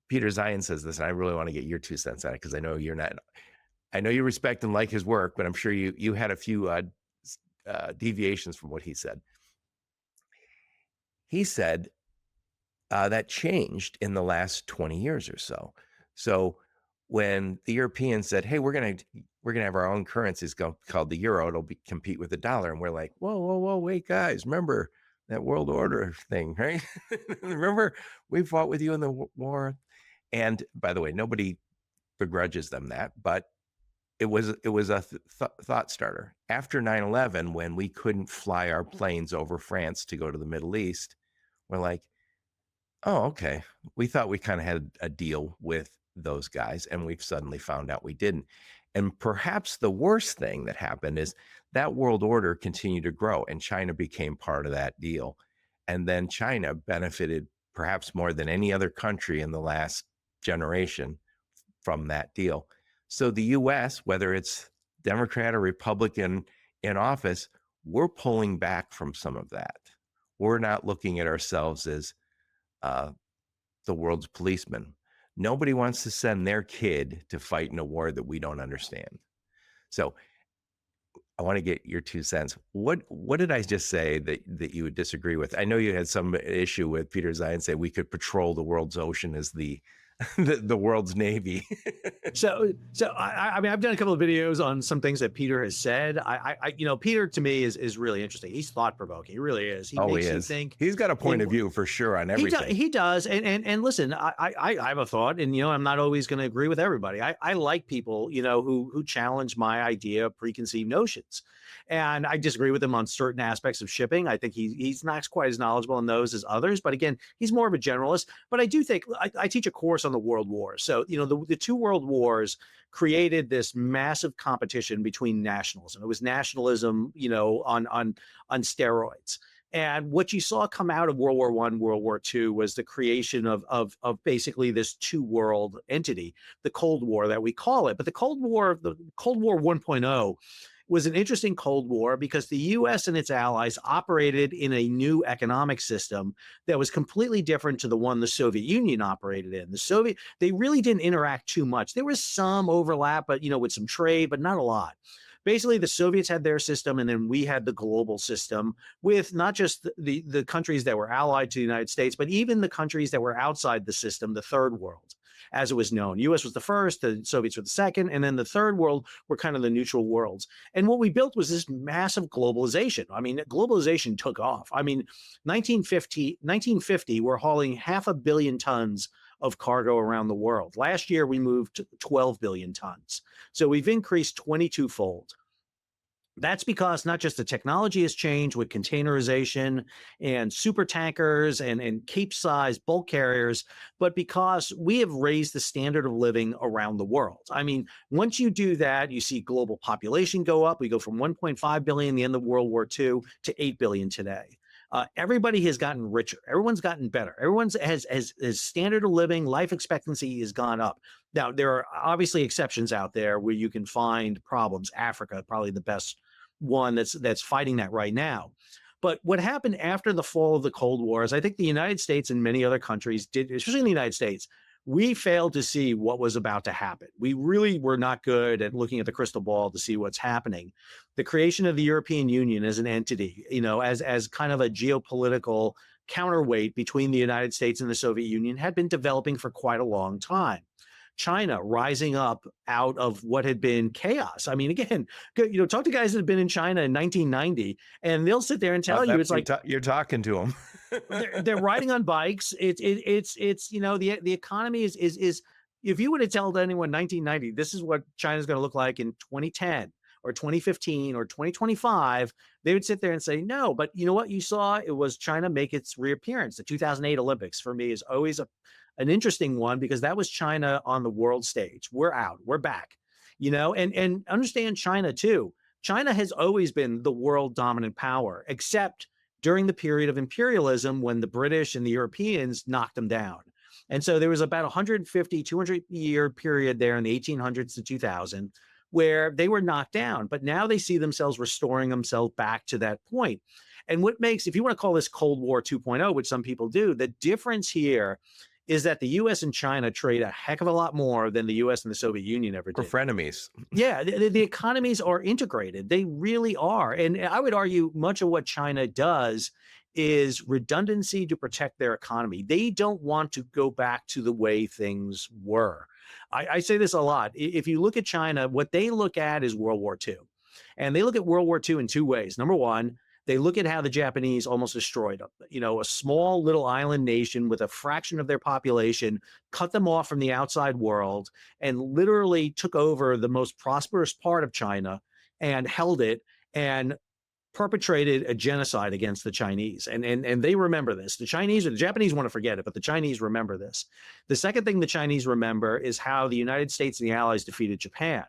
Peter Zion says this, and I really want to get your 2 cents on it because I know you're not. I know you respect and like his work, but I'm sure you had a few deviations from what he said. He said that changed in the last 20 years or so. So when the Europeans said, "Hey, we're gonna have our own currencies called the euro. It'll compete with the dollar," and we're like, "Whoa, wait, guys! Remember that world order thing, right? Remember we fought with you in the war." And by the way, nobody begrudges them that, but it was a thought starter. After 9/11, when we couldn't fly our planes over France to go to the Middle East, we're like, oh, okay. We thought we kind of had a deal with those guys, and we've suddenly found out we didn't. And perhaps the worst thing that happened is that world order continued to grow, and China became part of that deal. And then China benefited perhaps more than any other country in the last generation from that deal. So the US, whether it's Democrat or Republican in office, we're pulling back from some of that. We're not looking at ourselves as the world's policeman. Nobody wants to send their kid to fight in a war that we don't understand. So I want to get your 2 cents. What did I just say that you would disagree with? I know you had some issue with Peter Zion say we could patrol the world's ocean as the world's navy. So I mean, I've done a couple of videos on some things that Peter has said. Peter to me is really interesting. He's thought provoking. He really is. He makes you think. He's got a point of view for sure on everything. He does. And listen, I have a thought, and I'm not always going to agree with everybody. I like people, who challenge my idea of preconceived notions. And I disagree with him on certain aspects of shipping. I think he's not quite as knowledgeable in those as others. But again, he's more of a generalist. But I do think I teach a course on the world wars. So, the two world wars created this massive competition between nationalism. It was nationalism, on steroids. And what you saw come out of World War I, World War II was the creation of basically this two world entity, the Cold War that we call it. But the Cold War 1.0 was an interesting Cold War because the US and its allies operated in a new economic system that was completely different to the one the Soviet Union operated in. They really didn't interact too much. There was some overlap, but with some trade, but not a lot. Basically, the Soviets had their system, and then we had the global system with not just the countries that were allied to the United States, but even the countries that were outside the system, the third world, as it was known. US was the first, the Soviets were the second, and then the third world were kind of the neutral worlds. And what we built was this massive globalization. I mean, globalization took off. I mean, 1950, we're hauling 500 million tons of cargo around the world. Last year, we moved 12 billion tons. So we've increased 22-fold. That's because not just the technology has changed with containerization and super tankers and cape-sized bulk carriers, but because we have raised the standard of living around the world. I mean, once you do that, you see global population go up. We go from 1.5 billion at the end of World War II to 8 billion today. Everybody has gotten richer. Everyone's gotten better. Everyone's has standard of living, life expectancy has gone up. Now, there are obviously exceptions out there where you can find problems. Africa, probably the best one that's fighting that right now. But what happened after the fall of the Cold War is I think the United States and many other countries did, especially in the United States, we failed to see what was about to happen. We really were not good at looking at the crystal ball to see what's happening. The creation of the European Union as an entity, as kind of a geopolitical counterweight between the United States and the Soviet Union had been developing for quite a long time. China rising up out of what had been chaos. I mean, again, talk to guys that have been in China in 1990, and they'll sit there and tell you it's like you're talking to them. they're riding on bikes. It's the economy is if you were to tell anyone 1990 this is what China's going to look like in 2010 or 2015 or 2025, they would sit there and say no. But you know what you saw? It was China make its reappearance. The 2008 Olympics for me is always an interesting one because that was China on the world stage. We're out, we're back, and understand China too. China has always been the world dominant power, except during the period of imperialism when the British and the Europeans knocked them down. And so there was about 150, 200 year period there in the 1800s to 2000 where they were knocked down, but now they see themselves restoring themselves back to that point. And what makes, if you want to call this Cold War 2.0, which some people do, the difference here is that the US and China trade a heck of a lot more than the US and the Soviet Union ever We're did. frenemies. Yeah, the economies are integrated. They really are. And I would argue much of what China does is redundancy to protect their economy. They don't want to go back to the way things were. I say this a lot. If you look at China, what they look at is World War II. And they look at World War II in two ways. Number one, they look at how the Japanese almost destroyed them. You know, a small little island nation with a fraction of their population cut them off from the outside world and literally took over the most prosperous part of China and held it and perpetrated a genocide against the Chinese. And they remember this. The Chinese or the Japanese want to forget it, but the Chinese remember this. The second thing the Chinese remember is how the United States and the Allies defeated Japan.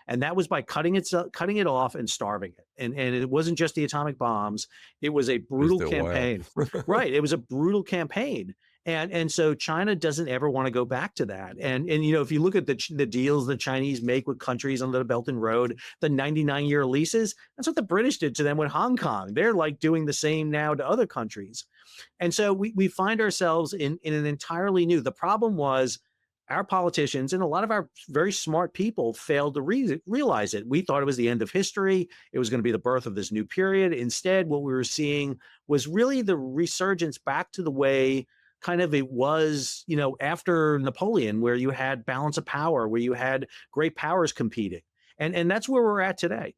And that was by cutting it off and starving it. And it wasn't just the atomic bombs. It was a It's brutal the wild. campaign. Right. It was a brutal campaign. And so China doesn't ever want to go back to that. And you know, if you look at the deals the Chinese make with countries on the Belt and Road, the 99-year leases, that's what the British did to them with Hong Kong. They're like doing the same now to other countries. And so we find ourselves in an entirely new. The problem was our politicians and a lot of our very smart people failed to realize it. We thought it was the end of history. It was going to be the birth of this new period. Instead, what we were seeing was really the resurgence back to the way kind of it was, you know, after Napoleon, where you had balance of power, where you had great powers competing. And that's where we're at today.